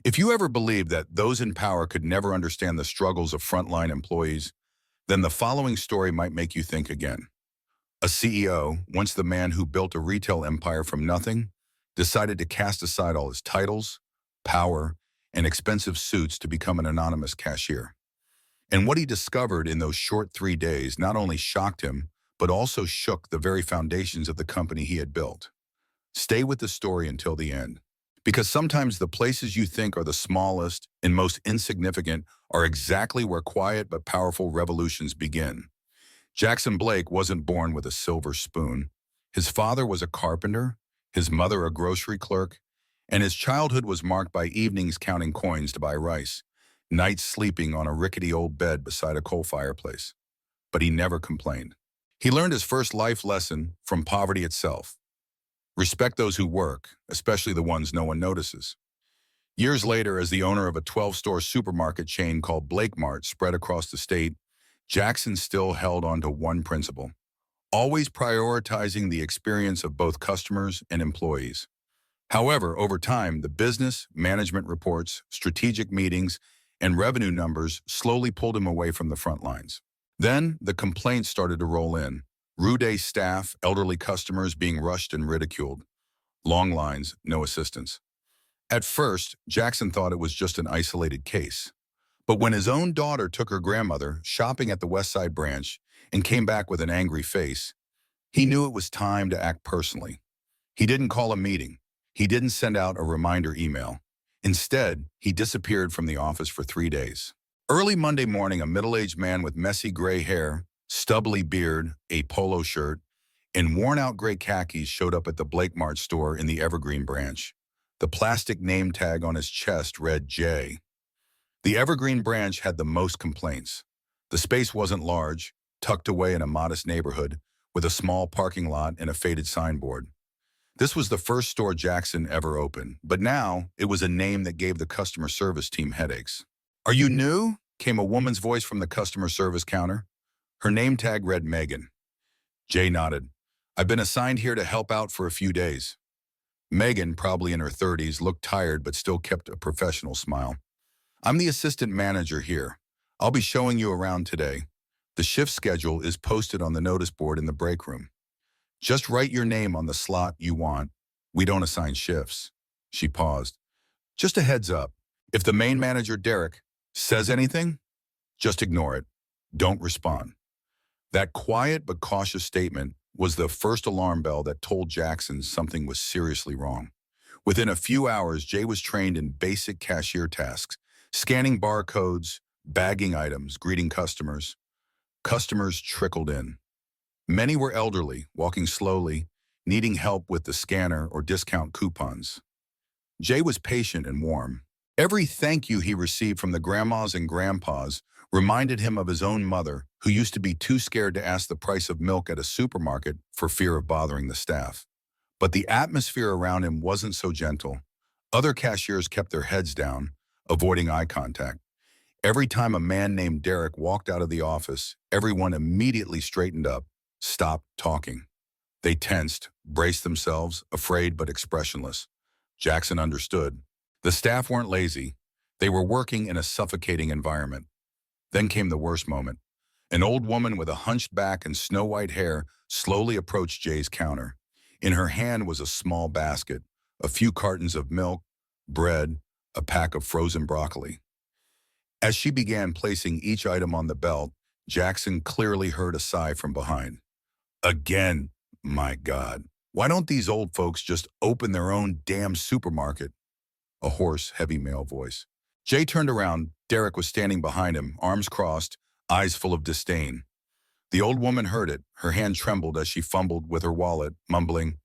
If you ever believed that those in power could never understand the struggles of frontline employees, then the following story might make you think again. A CEO, once the man who built a retail empire from nothing, decided to cast aside all his titles, power, and expensive suits to become an anonymous cashier. And what he discovered in those short 3 days not only shocked him, but also shook the very foundations of the company he had built. Stay with the story until the end. Because sometimes the places you think are the smallest and most insignificant are exactly where quiet but powerful revolutions begin. Jackson Blake wasn't born with a silver spoon. His father was a carpenter, his mother a grocery clerk, and his childhood was marked by evenings counting coins to buy rice, nights sleeping on a rickety old bed beside a coal fireplace. But he never complained. He learned his first life lesson from poverty itself. Respect those who work, especially the ones no one notices. Years later, as the owner of a 12-store supermarket chain called BlakeMart spread across the state, Jackson still held on to one principle: always prioritizing the experience of both customers and employees. However, over time, the business, management reports, strategic meetings, and revenue numbers slowly pulled him away from the front lines. Then, the complaints started to roll in. Rude staff, elderly customers being rushed and ridiculed. Long lines, no assistance. At first, Jackson thought it was just an isolated case. But when his own daughter took her grandmother shopping at the West Side branch and came back with an angry face, he knew it was time to act personally. He didn't call a meeting. He didn't send out a reminder email. Instead, he disappeared from the office for 3 days. Early Monday morning, a middle-aged man with messy gray hair, stubbly beard, a polo shirt, and worn-out gray khakis showed up at the BlakeMart store in the Evergreen branch. The plastic name tag on his chest read J. The Evergreen branch had the most complaints. The space wasn't large, tucked away in a modest neighborhood, with a small parking lot and a faded signboard. This was the first store Jackson ever opened, but now it was a name that gave the customer service team headaches. "Are you new?" came a woman's voice from the customer service counter. Her name tag read Megan. Jay nodded. "I've been assigned here to help out for a few days." Megan, probably in her 30s, looked tired but still kept a professional smile. "I'm the assistant manager here. I'll be showing you around today. The shift schedule is posted on the notice board in the break room. Just write your name on the slot you want. We don't assign shifts." She paused. "Just a heads up. If the main manager, Derek, says anything, just ignore it. Don't respond." That quiet but cautious statement was the first alarm bell that told Jackson something was seriously wrong. Within a few hours, Jay was trained in basic cashier tasks, scanning barcodes, bagging items, greeting customers. Customers trickled in. Many were elderly, walking slowly, needing help with the scanner or discount coupons. Jay was patient and warm. Every thank you he received from the grandmas and grandpas reminded him of his own mother, who used to be too scared to ask the price of milk at a supermarket for fear of bothering the staff. But the atmosphere around him wasn't so gentle. Other cashiers kept their heads down, avoiding eye contact. Every time a man named Derek walked out of the office, everyone immediately straightened up, stopped talking. They tensed, braced themselves, afraid but expressionless. Jackson understood. The staff weren't lazy. They were working in a suffocating environment. Then came the worst moment. An old woman with a hunched back and snow-white hair slowly approached Jay's counter. In her hand was a small basket, a few cartons of milk, bread, a pack of frozen broccoli. As she began placing each item on the belt, Jackson clearly heard a sigh from behind. "Again, my God. Why don't these old folks just open their own damn supermarket?" A hoarse, heavy male voice. Jay turned around. Derek was standing behind him, arms crossed, eyes full of disdain. The old woman heard it. Her hand trembled as she fumbled with her wallet, mumbling,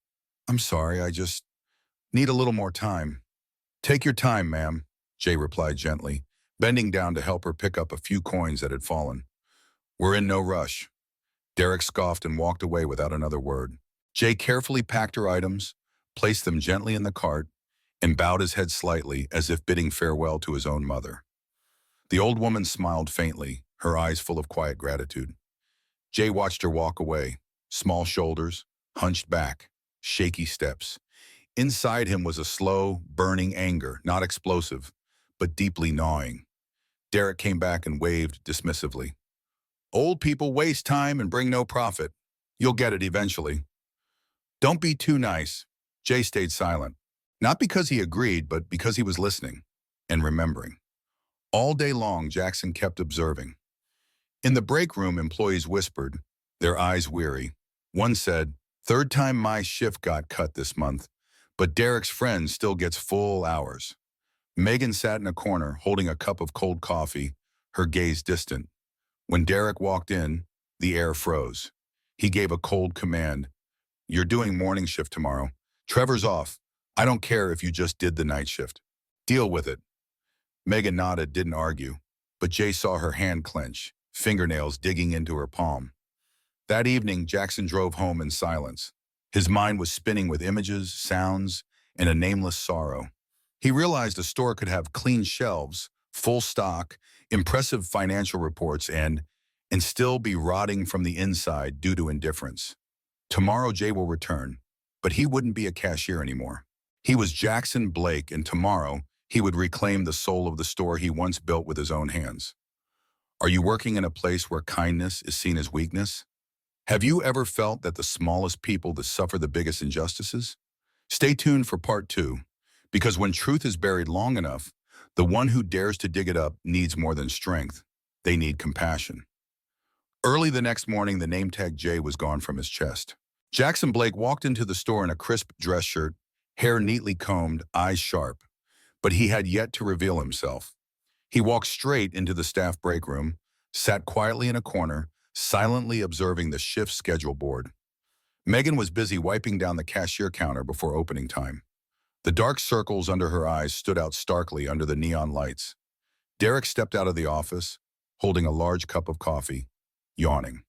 "I'm sorry, I just need a little more time." "Take your time, ma'am," Jay replied gently, bending down to help her pick up a few coins that had fallen. "We're in no rush." Derek scoffed and walked away without another word. Jay carefully packed her items, placed them gently in the cart, and bowed his head slightly as if bidding farewell to his own mother. The old woman smiled faintly, her eyes full of quiet gratitude. Jay watched her walk away, small shoulders, hunched back, shaky steps. Inside him was a slow, burning anger, not explosive, but deeply gnawing. Derek came back and waved dismissively. Old people waste time and bring no profit. You'll get it eventually. Don't be too nice. Jay stayed silent. Not because he agreed, but because he was listening and remembering. All day long, Jackson kept observing. In the break room, employees whispered, their eyes weary. One said, "Third time my shift got cut this month, but Derek's friend still gets full hours." Megan sat in a corner, holding a cup of cold coffee, her gaze distant. When Derek walked in, the air froze. He gave a cold command. "You're doing morning shift tomorrow. Trevor's off. I don't care if you just did the night shift. Deal with it." Megan nodded, didn't argue, but Jay saw her hand clench, fingernails digging into her palm. That evening, Jackson drove home in silence. His mind was spinning with images, sounds, and a nameless sorrow. He realized a store could have clean shelves, full stock, impressive financial reports, and still be rotting from the inside due to indifference. Tomorrow Jay will return, but he wouldn't be a cashier anymore. He was Jackson Blake, and tomorrow he would reclaim the soul of the store he once built with his own hands. Are you working in a place where kindness is seen as weakness? Have you ever felt that the smallest people that suffer the biggest injustices? Stay tuned for part 2, because when truth is buried long enough, the one who dares to dig it up needs more than strength. They need compassion. Early the next morning, the name tag J was gone from his chest. Jackson Blake walked into the store in a crisp dress shirt, hair neatly combed, eyes sharp. But he had yet to reveal himself. He walked straight into the staff break room, sat quietly in a corner, silently observing the shift schedule board. Megan was busy wiping down the cashier counter before opening time. The dark circles under her eyes stood out starkly under the neon lights. Derek stepped out of the office, holding a large cup of coffee, yawning.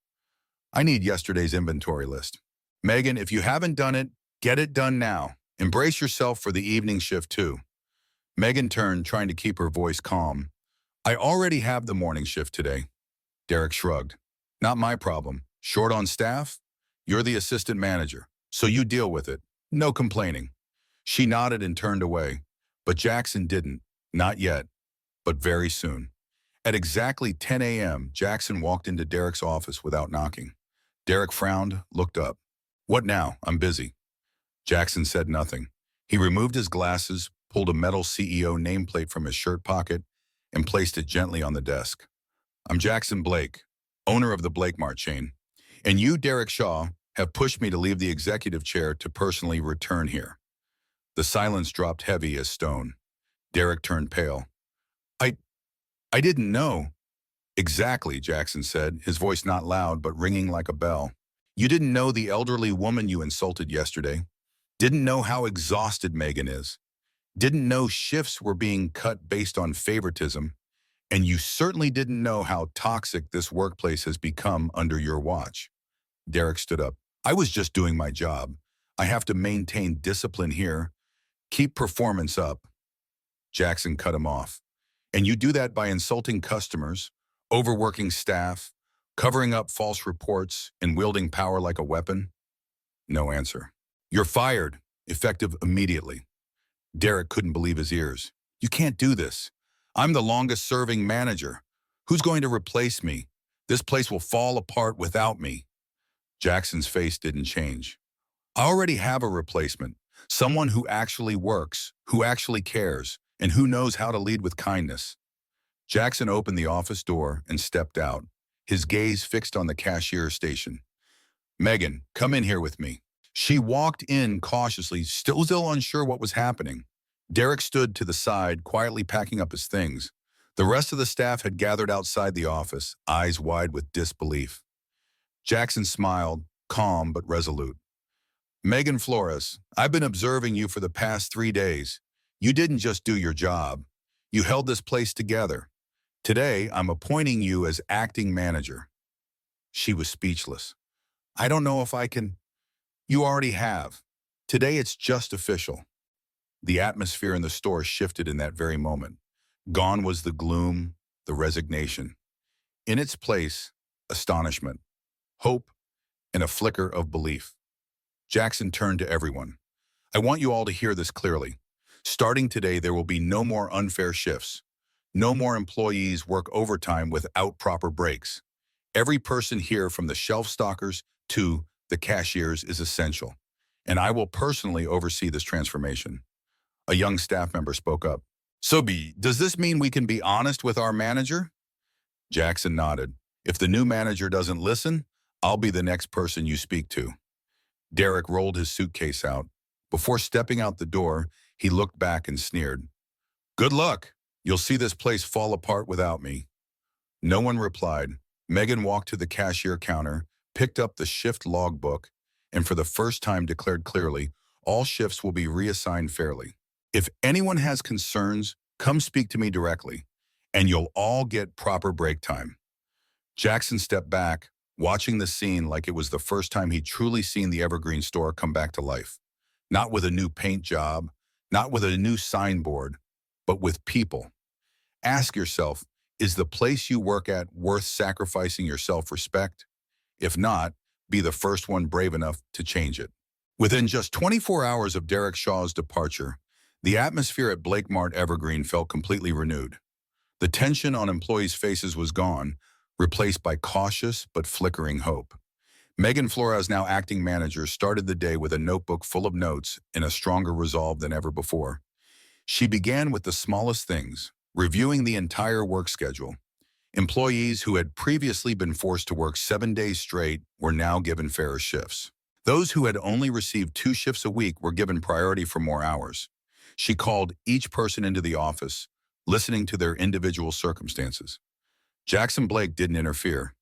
"I need yesterday's inventory list. Megan, if you haven't done it, get it done now. Embrace yourself for the evening shift too." Megan turned, trying to keep her voice calm. "I already have the morning shift today." Derek shrugged. "Not my problem. Short on staff? You're the assistant manager, so you deal with it. No complaining." She nodded and turned away, but Jackson didn't. Not yet, but very soon. At exactly 10 a.m., Jackson walked into Derek's office without knocking. Derek frowned, looked up. "What now? I'm busy." Jackson said nothing. He removed his glasses, pulled a metal CEO nameplate from his shirt pocket, and placed it gently on the desk. "I'm Jackson Blake, owner of the BlakeMart chain, and you, Derek Shaw, have pushed me to leave the executive chair to personally return here." The silence dropped heavy as stone. Derek turned pale. I didn't know." "Exactly," Jackson said, his voice not loud but ringing like a bell. "You didn't know the elderly woman you insulted yesterday. Didn't know how exhausted Megan is. Didn't know shifts were being cut based on favoritism. And you certainly didn't know how toxic this workplace has become under your watch." Derek stood up. "I was just doing my job. I have to maintain discipline here. Keep performance up." Jackson cut him off. "And you do that by insulting customers, overworking staff, covering up false reports, and wielding power like a weapon?" No answer. "You're fired, effective immediately." Derek couldn't believe his ears. "You can't do this. I'm the longest-serving manager. Who's going to replace me? This place will fall apart without me." Jackson's face didn't change. "I already have a replacement. Someone who actually works, who actually cares, and who knows how to lead with kindness." Jackson opened the office door and stepped out, his gaze fixed on the cashier station. "Megan, come in here with me." She walked in cautiously, still unsure what was happening. Derek stood to the side, quietly packing up his things. The rest of the staff had gathered outside the office, eyes wide with disbelief. Jackson smiled, calm but resolute. "Megan Flores, I've been observing you for the past 3 days. You didn't just do your job. You held this place together. Today, I'm appointing you as acting manager." She was speechless. "I don't know if I can." "You already have. Today it's just official." The atmosphere in the store shifted in that very moment. Gone was the gloom, the resignation. In its place, astonishment, hope, and a flicker of belief. Jackson turned to everyone. "I want you all to hear this clearly. Starting today, there will be no more unfair shifts. No more employees work overtime without proper breaks. Every person here, from the shelf stockers to the cashiers, is essential. And I will personally oversee this transformation. A young staff member spoke up. So does this mean we can be honest with our manager? Jackson nodded. If the new manager doesn't listen, I'll be the next person you speak to. Derek rolled his suitcase out. Before stepping out the door, he looked back and sneered. Good luck. You'll see this place fall apart without me. No one replied. Megan walked to the cashier counter, picked up the shift logbook, and for the first time declared clearly, all shifts will be reassigned fairly. If anyone has concerns, come speak to me directly, and you'll all get proper break time. Jackson stepped back, watching the scene like it was the first time he'd truly seen the Evergreen store come back to life. Not with a new paint job, not with a new signboard, but with people. Ask yourself, is the place you work at worth sacrificing your self-respect? If not, be the first one brave enough to change it. Within just 24 hours of Derek Shaw's departure, the atmosphere at BlakeMart Evergreen felt completely renewed. The tension on employees' faces was gone, replaced by cautious but flickering hope. Megan Flores, now acting manager, started the day with a notebook full of notes and a stronger resolve than ever before. She began with the smallest things, reviewing the entire work schedule. Employees who had previously been forced to work 7 days straight were now given fairer shifts. Those who had only received 2 shifts a week were given priority for more hours. She called each person into the office, listening to their individual circumstances. Jackson Blake didn't interfere.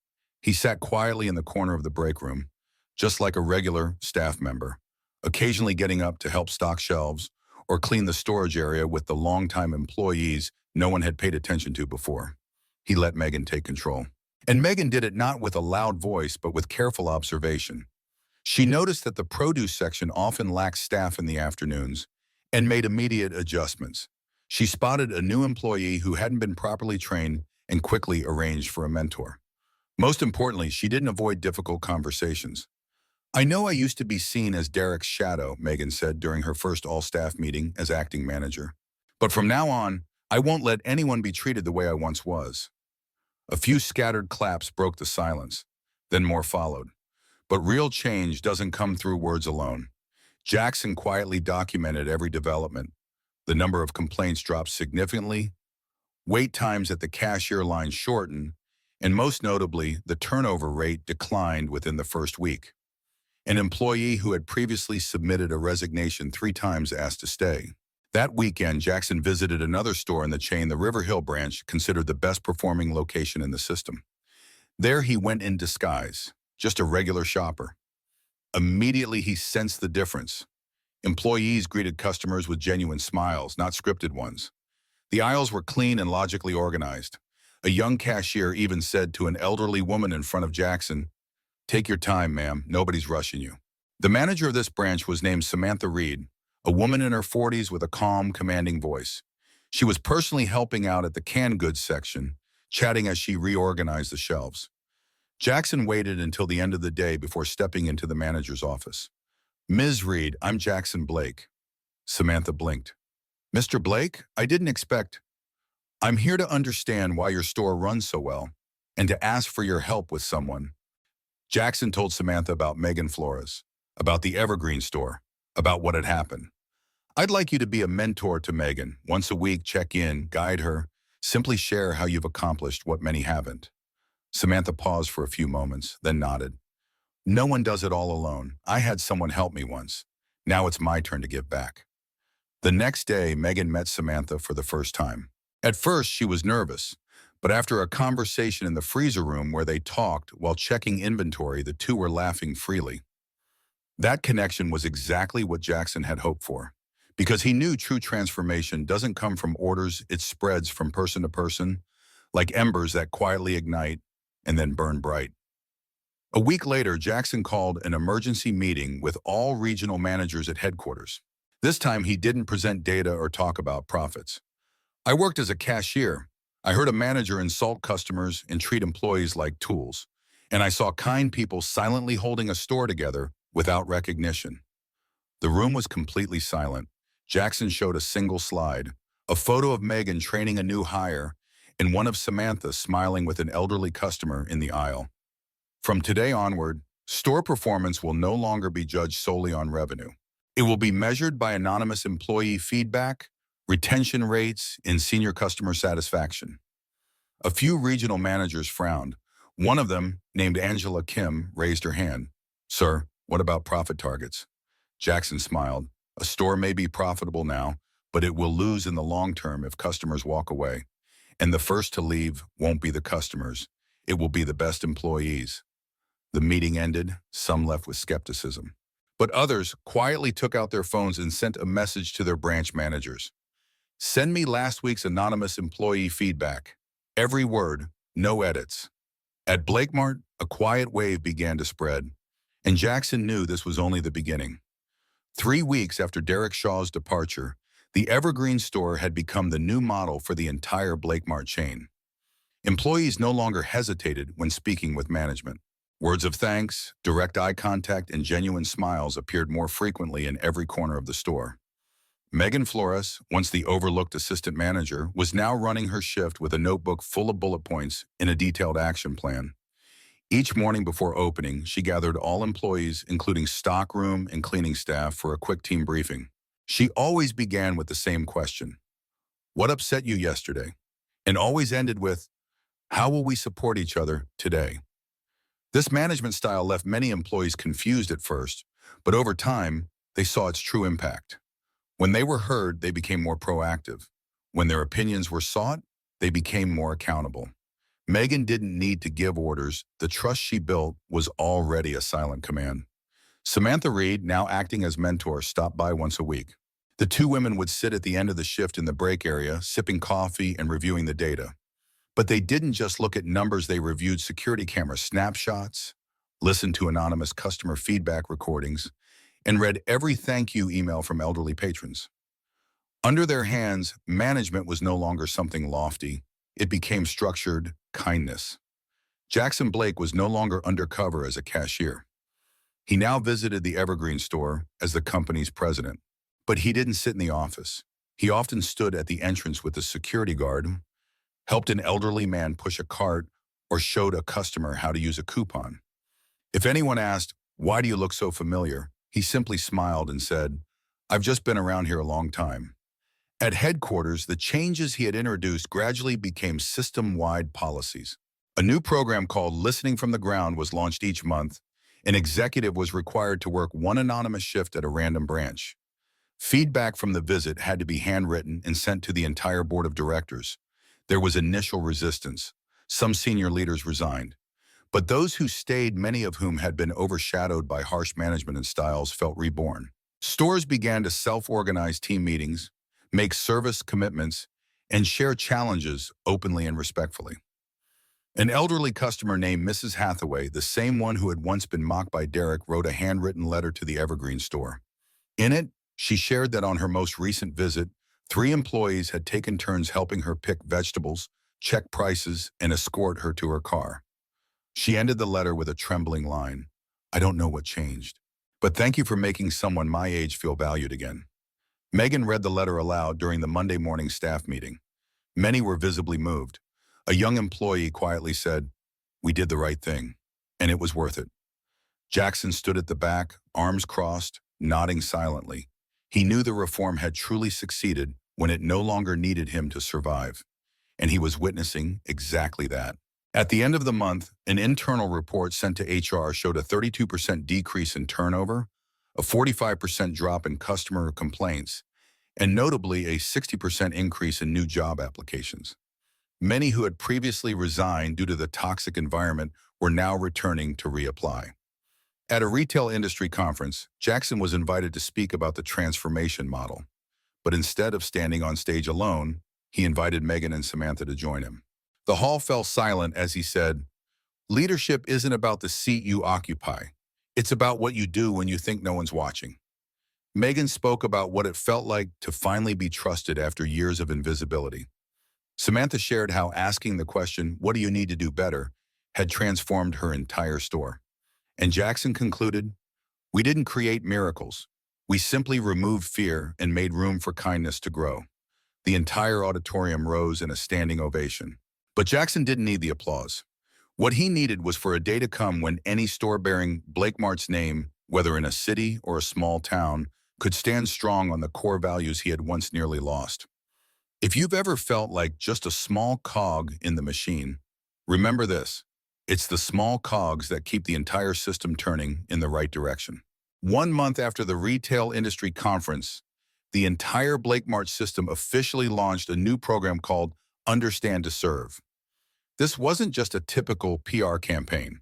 He sat quietly in the corner of the break room, just like a regular staff member, occasionally getting up to help stock shelves or clean the storage area with the longtime employees no one had paid attention to before. He let Megan take control. And Megan did it not with a loud voice, but with careful observation. She noticed that the produce section often lacked staff in the afternoons and made immediate adjustments. She spotted a new employee who hadn't been properly trained and quickly arranged for a mentor. Most importantly, she didn't avoid difficult conversations. I know I used to be seen as Derek's shadow, Megan said during her first all-staff meeting as acting manager. But from now on, I won't let anyone be treated the way I once was. A few scattered claps broke the silence. Then more followed. But real change doesn't come through words alone. Jackson quietly documented every development. The number of complaints dropped significantly, wait times at the cashier line shortened, and most notably, the turnover rate declined within the first week. An employee who had previously submitted a resignation 3 times asked to stay. That weekend, Jackson visited another store in the chain, the River Hill branch, considered the best performing location in the system. There he went in disguise, just a regular shopper. Immediately he sensed the difference. Employees greeted customers with genuine smiles, not scripted ones. The aisles were clean and logically organized. A young cashier even said to an elderly woman in front of Jackson, "Take your time, ma'am, nobody's rushing you." The manager of this branch was named Samantha Reed, a woman in her 40s with a calm, commanding voice. She was personally helping out at the canned goods section, chatting as she reorganized the shelves. Jackson waited until the end of the day before stepping into the manager's office. "Ms. Reed, I'm Jackson Blake." Samantha blinked. "Mr. Blake, I didn't expect. I'm here to understand why your store runs so well and to ask for your help with someone." Jackson told Samantha about Megan Flores, about the Evergreen store, about what had happened. "I'd like you to be a mentor to Megan. Once a week, check in, guide her, simply share how you've accomplished what many haven't." Samantha paused for a few moments, then nodded. "No one does it all alone. I had someone help me once. Now it's my turn to give back." The next day, Megan met Samantha for the first time. At first, she was nervous, but after a conversation in the freezer room where they talked while checking inventory, the two were laughing freely. That connection was exactly what Jackson had hoped for, because he knew true transformation doesn't come from orders, it spreads from person to person, like embers that quietly ignite and then burn bright. A week later, Jackson called an emergency meeting with all regional managers at headquarters. This time, he didn't present data or talk about profits. "I worked as a cashier. I heard a manager insult customers and treat employees like tools. And I saw kind people silently holding a store together without recognition." The room was completely silent. Jackson showed a single slide, a photo of Megan training a new hire, and one of Samantha smiling with an elderly customer in the aisle. From today onward, store performance will no longer be judged solely on revenue. It will be measured by anonymous employee feedback, retention rates, and senior customer satisfaction. A few regional managers frowned. One of them, named Angela Kim, raised her hand. "Sir, what about profit targets?" Jackson smiled. "A store may be profitable now, but it will lose in the long term if customers walk away. And the first to leave won't be the customers. It will be the best employees." The meeting ended, some left with skepticism. But others quietly took out their phones and sent a message to their branch managers. "Send me last week's anonymous employee feedback. Every word, no edits." At BlakeMart, a quiet wave began to spread, and Jackson knew this was only the beginning. 3 weeks after Derek Shaw's departure, the Evergreen store had become the new model for the entire BlakeMart chain. Employees no longer hesitated when speaking with management. Words of thanks, direct eye contact, and genuine smiles appeared more frequently in every corner of the store. Megan Flores, once the overlooked assistant manager, was now running her shift with a notebook full of bullet points and a detailed action plan. Each morning before opening, she gathered all employees, including stockroom and cleaning staff, for a quick team briefing. She always began with the same question: "What upset you yesterday?" And always ended with, "How will we support each other today?" This management style left many employees confused at first, but over time, they saw its true impact. When they were heard, they became more proactive. When their opinions were sought, they became more accountable. Megan didn't need to give orders. The trust she built was already a silent command. Samantha Reed, now acting as mentor, stopped by once a week. The two women would sit at the end of the shift in the break area, sipping coffee and reviewing the data. But they didn't just look at numbers, they reviewed security camera snapshots, listened to anonymous customer feedback recordings, and read every thank you email from elderly patrons. Under their hands, management was no longer something lofty. It became structured kindness. Jackson Blake was no longer undercover as a cashier. He now visited the Evergreen store as the company's president. But he didn't sit in the office. He often stood at the entrance with a security guard, helped an elderly man push a cart, or showed a customer how to use a coupon. If anyone asked, "Why do you look so familiar?" he simply smiled and said, "I've just been around here a long time." At headquarters, the changes he had introduced gradually became system-wide policies. A new program called Listening from the Ground was launched each month. An executive was required to work one anonymous shift at a random branch. Feedback from the visit had to be handwritten and sent to the entire board of directors. There was initial resistance. Some senior leaders resigned. But those who stayed, many of whom had been overshadowed by harsh management and styles, felt reborn. Stores began to self-organize team meetings, make service commitments, and share challenges openly and respectfully. An elderly customer named Mrs. Hathaway, the same one who had once been mocked by Derek, wrote a handwritten letter to the Evergreen store. In it, she shared that on her most recent visit, 3 employees had taken turns helping her pick vegetables, check prices, and escort her to her car. She ended the letter with a trembling line: "I don't know what changed, but thank you for making someone my age feel valued again." Megan read the letter aloud during the Monday morning staff meeting. Many were visibly moved. A young employee quietly said, "We did the right thing, and it was worth it." Jackson stood at the back, arms crossed, nodding silently. He knew the reform had truly succeeded when it no longer needed him to survive, and he was witnessing exactly that. At the end of the month, an internal report sent to HR showed a 32% decrease in turnover, a 45% drop in customer complaints, and notably a 60% increase in new job applications. Many who had previously resigned due to the toxic environment were now returning to reapply. At a retail industry conference, Jackson was invited to speak about the transformation model. But instead of standing on stage alone, he invited Megan and Samantha to join him. The hall fell silent as he said, "Leadership isn't about the seat you occupy. It's about what you do when you think no one's watching." Megan spoke about what it felt like to finally be trusted after years of invisibility. Samantha shared how asking the question, "What do you need to do better?" had transformed her entire store. And Jackson concluded, "We didn't create miracles. We simply removed fear and made room for kindness to grow. The entire auditorium rose in a standing ovation. But Jackson didn't need the applause. What he needed was for a day to come when any store bearing BlakeMart's name, whether in a city or a small town, could stand strong on the core values he had once nearly lost. If you've ever felt like just a small cog in the machine, remember this. It's the small cogs that keep the entire system turning in the right direction. 1 month after the retail industry conference, the entire BlakeMart system officially launched a new program called Understand to Serve. This wasn't just a typical PR campaign.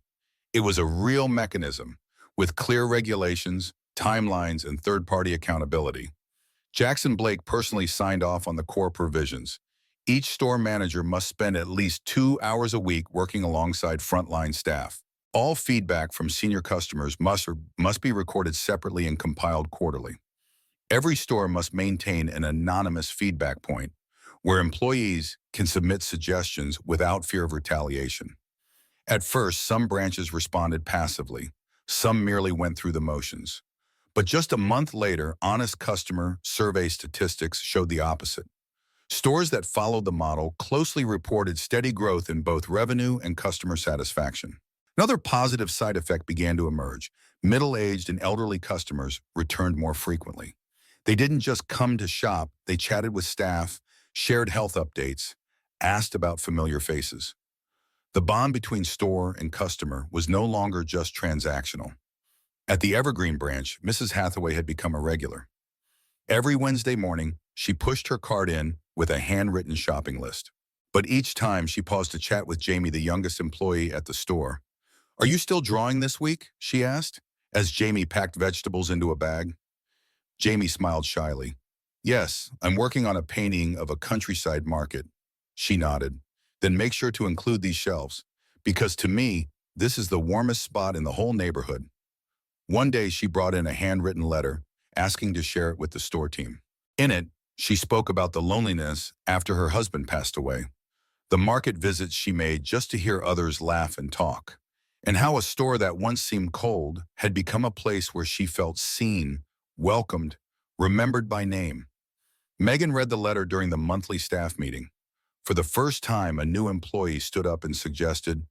It was a real mechanism with clear regulations, timelines, and third-party accountability. Jackson Blake personally signed off on the core provisions. Each store manager must spend at least 2 hours a week working alongside frontline staff. All feedback from senior customers must be recorded separately and compiled quarterly. Every store must maintain an anonymous feedback point where employees can submit suggestions without fear of retaliation. At first, some branches responded passively. Some merely went through the motions. But just a month later, honest customer survey statistics showed the opposite. Stores that followed the model closely reported steady growth in both revenue and customer satisfaction. Another positive side effect began to emerge. Middle-aged and elderly customers returned more frequently. They didn't just come to shop, they chatted with staff, shared health updates, asked about familiar faces. The bond between store and customer was no longer just transactional. At the Evergreen branch, Mrs. Hathaway had become a regular. Every Wednesday morning, she pushed her cart in with a handwritten shopping list. But each time she paused to chat with Jamie, the youngest employee at the store. "Are you still drawing this week?" she asked, as Jamie packed vegetables into a bag. Jamie smiled shyly. "Yes, I'm working on a painting of a countryside market." She nodded. "Then make sure to include these shelves, because to me, this is the warmest spot in the whole neighborhood." One day, she brought in a handwritten letter, asking to share it with the store team. In it, she spoke about the loneliness after her husband passed away, the market visits she made just to hear others laugh and talk, and how a store that once seemed cold had become a place where she felt seen, welcomed, remembered by name. Megan read the letter during the monthly staff meeting. For the first time, a new employee stood up and suggested,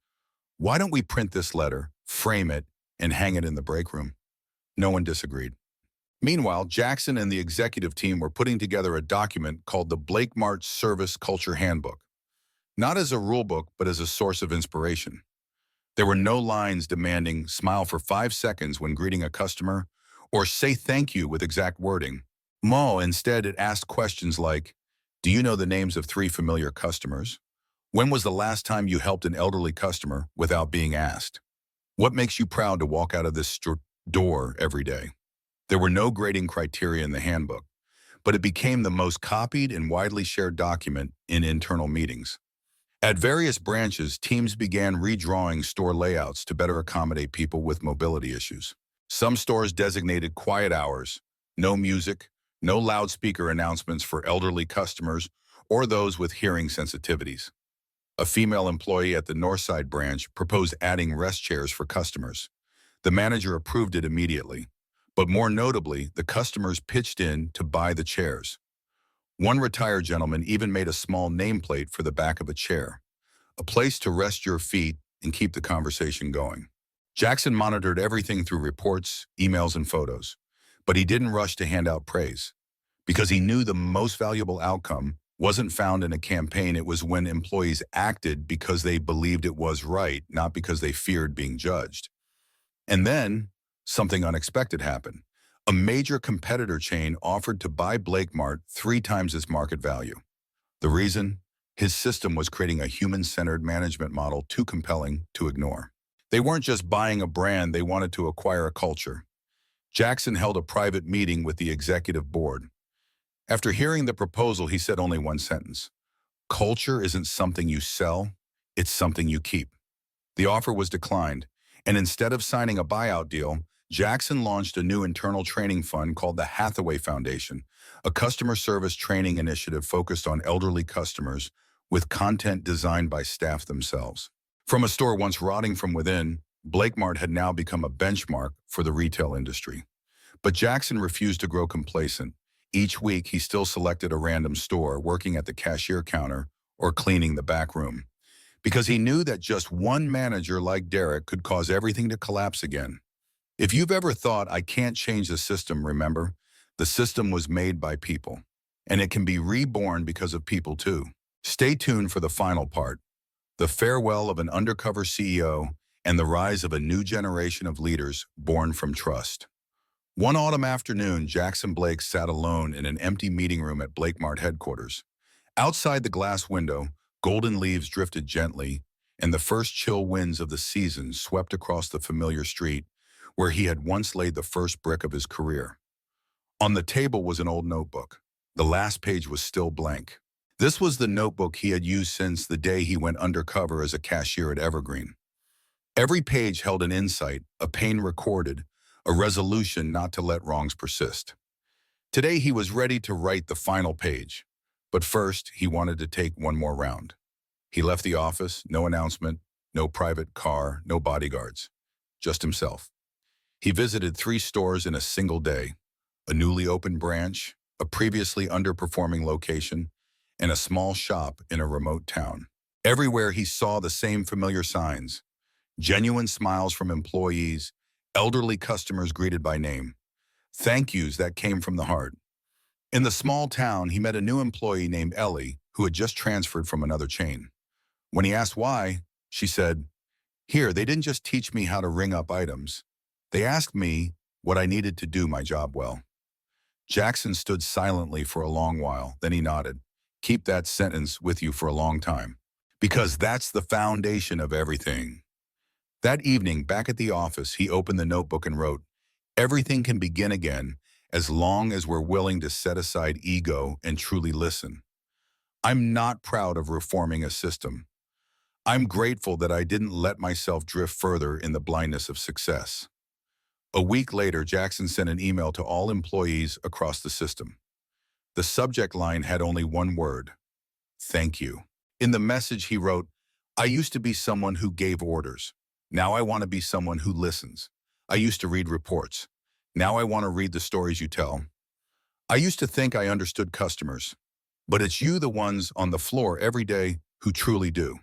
"Why don't we print this letter, frame it, and hang it in the break room?" No one disagreed. Meanwhile, Jackson and the executive team were putting together a document called the BlakeMart Service Culture Handbook, not as a rulebook, but as a source of inspiration. There were no lines demanding smile for 5 seconds when greeting a customer or say thank you with exact wording. Instead, it asked questions like, "Do you know the names of 3 familiar customers? When was the last time you helped an elderly customer without being asked? What makes you proud to walk out of this door every day?" There were no grading criteria in the handbook, but it became the most copied and widely shared document in internal meetings. At various branches, teams began redrawing store layouts to better accommodate people with mobility issues. Some stores designated quiet hours, no music, no loudspeaker announcements for elderly customers or those with hearing sensitivities. A female employee at the Northside branch proposed adding rest chairs for customers. The manager approved it immediately, but more notably, the customers pitched in to buy the chairs. One retired gentleman even made a small nameplate for the back of a chair, a place to rest your feet and keep the conversation going. Jackson monitored everything through reports, emails, and photos, but he didn't rush to hand out praise, because he knew the most valuable outcome wasn't found in a campaign. It was when employees acted because they believed it was right, not because they feared being judged. And then, something unexpected happened. A major competitor chain offered to buy BlakeMart 3 times its market value. The reason? His system was creating a human-centered management model too compelling to ignore. They weren't just buying a brand, they wanted to acquire a culture. Jackson held a private meeting with the executive board. After hearing the proposal, he said only one sentence: "Culture isn't something you sell, it's something you keep." The offer was declined, and instead of signing a buyout deal, Jackson launched a new internal training fund called the Hathaway Foundation, a customer service training initiative focused on elderly customers with content designed by staff themselves. From a store once rotting from within, BlakeMart had now become a benchmark for the retail industry. But Jackson refused to grow complacent. Each week, he still selected a random store, working at the cashier counter or cleaning the back room, because he knew that just one manager like Derek could cause everything to collapse again. If you've ever thought, I can't change the system, remember, the system was made by people, and it can be reborn because of people too. Stay tuned for the final part, the farewell of an undercover CEO and the rise of a new generation of leaders born from trust. One autumn afternoon, Jackson Blake sat alone in an empty meeting room at BlakeMart headquarters. Outside the glass window, golden leaves drifted gently, and the first chill winds of the season swept across the familiar street where he had once laid the first brick of his career. On the table was an old notebook. The last page was still blank. This was the notebook he had used since the day he went undercover as a cashier at Evergreen. Every page held an insight, a pain recorded, a resolution not to let wrongs persist. Today he was ready to write the final page, but first he wanted to take one more round. He left the office, no announcement, no private car, no bodyguards, just himself. He visited 3 stores in a single day, a newly opened branch, a previously underperforming location, and a small shop in a remote town. Everywhere he saw the same familiar signs, genuine smiles from employees, elderly customers greeted by name, thank yous that came from the heart. In the small town, he met a new employee named Ellie, who had just transferred from another chain. When he asked why, she said, "Here, they didn't just teach me how to ring up items. They asked me what I needed to do my job well." Jackson stood silently for a long while, then he nodded. Keep that sentence with you for a long time, because that's the foundation of everything. That evening, back at the office, he opened the notebook and wrote, "Everything can begin again as long as we're willing to set aside ego and truly listen. I'm not proud of reforming a system. I'm grateful that I didn't let myself drift further in the blindness of success." A week later, Jackson sent an email to all employees across the system. The subject line had only one word: thank you. In the message he wrote, "I used to be someone who gave orders. Now I want to be someone who listens. I used to read reports. Now I want to read the stories you tell. I used to think I understood customers, but it's you, the ones on the floor every day, who truly do.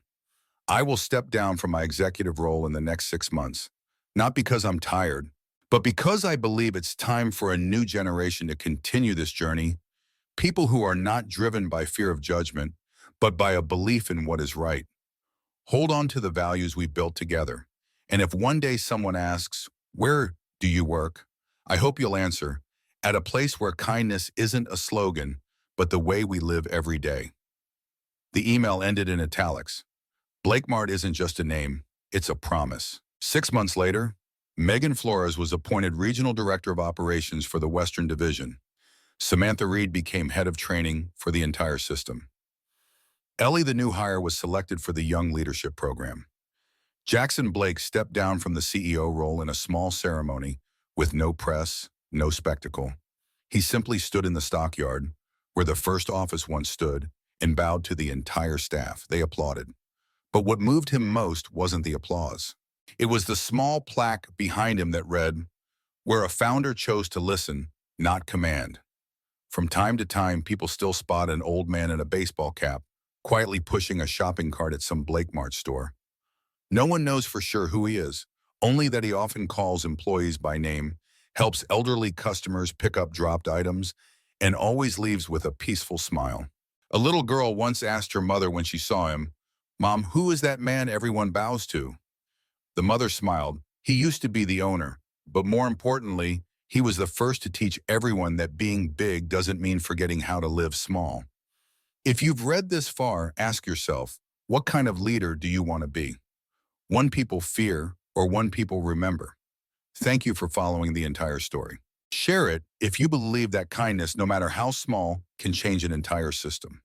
I will step down from my executive role in the next 6 months, not because I'm tired, but because I believe it's time for a new generation to continue this journey, people who are not driven by fear of judgment, but by a belief in what is right. Hold on to the values we built together. And if one day someone asks, 'Where do you work?' I hope you'll answer, 'At a place where kindness isn't a slogan, but the way we live every day.'" The email ended in italics. BlakeMart isn't just a name, it's a promise. 6 months later, Megan Flores was appointed Regional Director of Operations for the Western Division. Samantha Reed became Head of Training for the entire system. Ellie, the new hire, was selected for the Young Leadership Program. Jackson Blake stepped down from the CEO role in a small ceremony with no press, no spectacle. He simply stood in the stockyard, where the first office once stood, and bowed to the entire staff. They applauded. But what moved him most wasn't the applause. It was the small plaque behind him that read, "Where a founder chose to listen, not command." From time to time, people still spot an old man in a baseball cap, quietly pushing a shopping cart at some BlakeMart store. No one knows for sure who he is, only that he often calls employees by name, helps elderly customers pick up dropped items, and always leaves with a peaceful smile. A little girl once asked her mother when she saw him, "Mom, who is that man everyone bows to?" The mother smiled. "He used to be the owner, but more importantly, he was the first to teach everyone that being big doesn't mean forgetting how to live small." If you've read this far, ask yourself, what kind of leader do you want to be? One people fear or one people remember? Thank you for following the entire story. Share it if you believe that kindness, no matter how small, can change an entire system.